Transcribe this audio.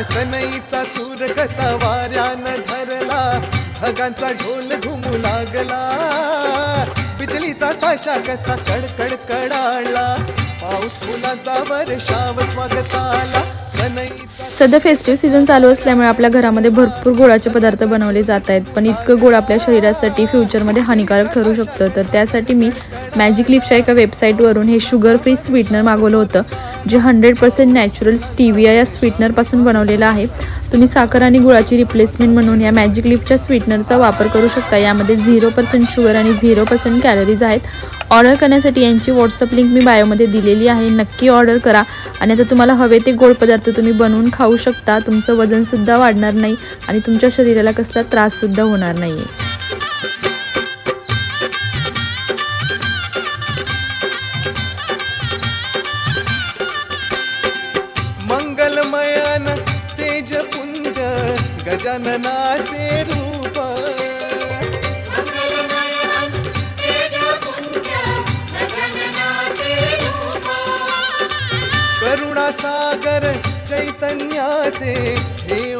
सनईचा सूर कसा वाऱ्यानं धरला, ढगांचा ढोल घुमू लागला, बिजलीचा ताशा कसा कडकड कडाळला, पाऊस फुलांचा वर्षाव स्वागताला. सध्या फेस्टिव्ह सीझन चालू असल्यामुळे आपल्या घरामध्ये भरपूर गोडाचे पदार्थ बनवले जात आहेत, पण इतकं गोड आपल्या शरीरासाठी फ्युचरमध्ये हानिकारक ठरू शकतं. तर त्यासाठी मी मॅजिक लिफच्या एका वेबसाईटवरून हे शुगर फ्री स्वीटनर मागवलं होतं, जे 100% नॅचरल स्टीविया या स्वीटनरपासून बनवलेलं आहे. तुम्ही साखर आणि गुळाची रिप्लेसमेंट म्हणून या मॅजिक लिफच्या स्वीटनरचा वापर करू शकता. यामध्ये 0% शुगर आणि 0% कॅलरीज आहेत. ऑर्डर करण्यासाठी यांची व्हॉट्सअप लिंक मी बायोमध्ये दिलेली आहे. नक्की ऑर्डर करा आणि आता तुम्हाला हवे ते गोड पदार्थ तुम्ही बनवून खाऊ शकता. तुमचं वजनसुद्धा वाढणार नाही आणि तुमच्या शरीराला कसला त्राससुद्धा होणार नाही आहे. मंगलमयन तेजपुंज गजाननाचे रूप, करुणासागर चैतन्याचे हे